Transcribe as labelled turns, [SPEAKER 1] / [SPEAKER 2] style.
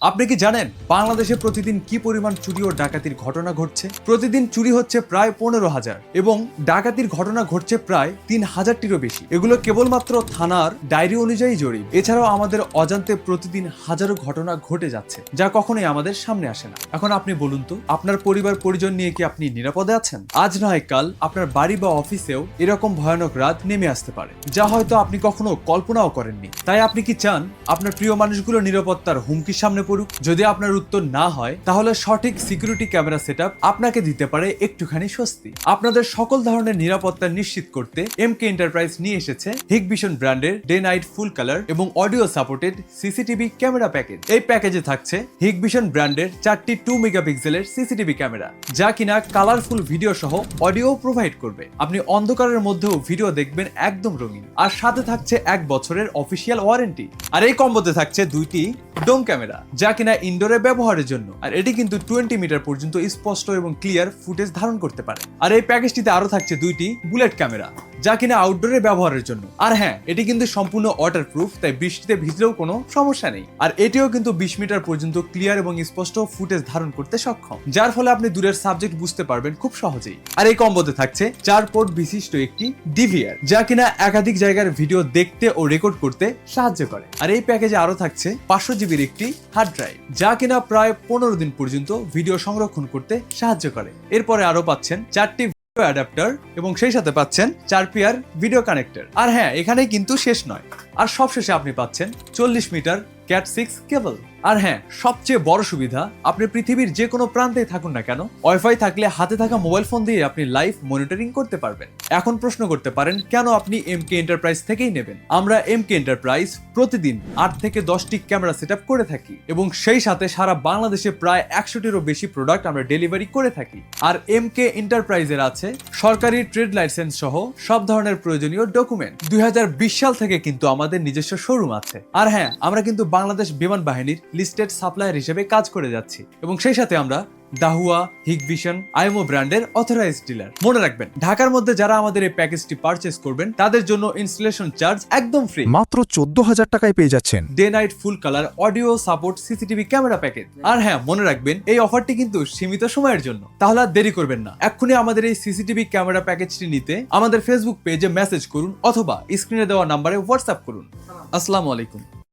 [SPEAKER 1] আপনি কি জানেন বাংলাদেশে প্রতিদিন কি পরিমাণ চুরি ও ডাকাতির ঘটনা ঘটছে? প্রতিদিন চুরি হচ্ছে প্রায় 15,000 এবং ডাকাতির ঘটনা ঘটছে প্রায় 3,000টিরও বেশি। এগুলো কেবলমাত্র থানার ডায়েরি অনুযায়ী জরিপ। এছাড়াও আমাদের অজান্তে প্রতিদিন হাজারো ঘটনা ঘটে যাচ্ছে, যা কখনোই আমাদের সামনে আসে না। এখন আপনি বলুন তো, আপনার পরিবার পরিজন নিয়ে কি আপনি নিরাপদে আছেন? আজ নয় কাল আপনার বাড়ি বা অফিসেও এরকম ভয়ানক রাত নেমে আসতে পারে, যা হয়তো আপনি কখনো কল্পনাও করেননি। তাই আপনি কি চান আপনার প্রিয় মানুষগুলো নিরাপত্তার হুমকির সামনে পড়ুক? যদি আপনার উত্তর না হয়, তাহলে সঠিক সিকিউরিটি ক্যামেরা সেটআপ আপনাকে দিতে পারে একটুখানি স্বস্তি। আপনাদের সকল ধরনের নিরাপত্তা নিশ্চিত করতে এমকে এন্টারপ্রাইজ নিয়ে এসেছে হিগভিশন ব্র্যান্ডের ডে নাইট ফুল কালার এবং audio supported CCTV camera package. এই প্যাকেজে থাকছে হিগভিশন ব্র্যান্ডের 4টি 2 মেগাপিক্সেলের সিসিটিভি ক্যামেরা, যা কিনা কালারফুল ভিডিও সহ অডিও প্রোভাইড করবে। আপনি অন্ধকারের মধ্যেও ভিডিও দেখবেন একদম রঙিন। আর সাথে থাকছে 1 বছরের অফিসিয়াল ওয়ারেন্টি। আর এই কম্বোতে থাকছে 2টি ডোম ক্যামেরা, যা কিনা ইনডোরে ব্যবহারের জন্য। আর এটি কিন্তু 20 মিটার পর্যন্ত স্পষ্ট এবং ক্লিয়ার ফুটেজ ধারণ করতে পারে। আর এই প্যাকেজটিতে আরো থাকছে 2টি বুলেট ক্যামেরা, যা কিনা আউটডোরে ব্যবহারের জন্য। আর হ্যাঁ, এটি কিন্তু সম্পূর্ণ ওয়াটারপ্রুফ, তাই বৃষ্টিতে ভিজলেও কোনো সমস্যা নেই। আর এটিও কিন্তু 20 মিটার পর্যন্ত ক্লিয়ার এবং স্পষ্ট ফুটেজ ধারণ করতে সক্ষম, যার ফলে আপনি দূরের সাবজেক্ট বুঝতে পারবেন খুব সহজেই। আর এই কম্বোতে থাকছে 4 পোর্ট বিশিষ্ট একটি ডিভিআর, যা কিনা একাধিক জায়গার ভিডিও দেখতে ও রেকর্ড করতে সাহায্য করে। আর এই প্যাকেজে আরো থাকছে 500 জিবির একটি হার্ড ড্রাইভ, যা কিনা প্রায় 15 দিন পর্যন্ত ভিডিও সংরক্ষণ করতে সাহায্য করে। এরপরে আরো পাচ্ছেন 4টি অ্যাডাপ্টার এবং সেই সাথে পাচ্ছেন 4 পেয়ার ভিডিও কানেক্টর। আর হ্যাঁ, এখানেই কিন্তু শেষ নয়। আর সবশেষে আপনি পাচ্ছেন 40 মিটার ক্যাট 6 কেবল। আর হ্যাঁ, সবচেয়ে বড় সুবিধা, আপনি পৃথিবীর যে কোনো প্রান্তেই থাকুন না কেন, ওয়াইফাই থাকলে হাতে থাকা মোবাইল ফোন দিয়ে আপনি লাইভ মনিটরিং করতে পারবেন। এখন প্রশ্ন করতে পারেন, কেন আপনি এমকে এন্টারপ্রাইজ থেকেই নেবেন? আমরা এমকে এন্টারপ্রাইজ প্রতিদিন 8 থেকে 10টি ক্যামেরা সেটআপ করে থাকি এবং সেই সাথে সারা বাংলাদেশে প্রায় 100টিরও বেশি প্রোডাক্ট আমরা ডেলিভারি করে থাকি। আর এমকে এন্টারপ্রাইজের আছে সরকারি ট্রেড লাইসেন্স সহ সব ধরনের প্রয়োজনীয় ডকুমেন্ট। 2020 সাল থেকে কিন্তু আমাদের নিজস্ব শোরুম আছে। আর হ্যাঁ, আমরা কিন্তু বাংলাদেশ বিমান বাহিনীর লিস্টেড সাপ্লায়ার হিসেবে কাজ করে যাচ্ছি এবং সেই সাথে আমরা দাহুয়া, হিগভিশন, আইএমও ব্র্যান্ডের অথরাইজড ডিলার। মনে রাখবেন, ঢাকার মধ্যে যারা আমাদের এই প্যাকেজটি পারচেজ করবেন, তাদের জন্য ইনস্টলেশন চার্জ একদম ফ্রি।
[SPEAKER 2] মাত্র 14,000 টাকায় পেয়ে যাচ্ছেন
[SPEAKER 1] day night full colour audio support CCTV camera package. আর হ্যাঁ, মনে রাখবেন, এই অফারটি কিন্তু সীমিত সময়ের জন্য। তাহলে আর দেরি করবেন না, এক্ষুনি আমাদের এই সিসিটিভি ক্যামেরা প্যাকেজটি নিতে আমাদের ফেসবুক পেজে মেসেজ করুন অথবা স্ক্রিনে দেওয়া নাম্বারে হোয়াটসঅ্যাপ করুন। আসসালামু আলাইকুম।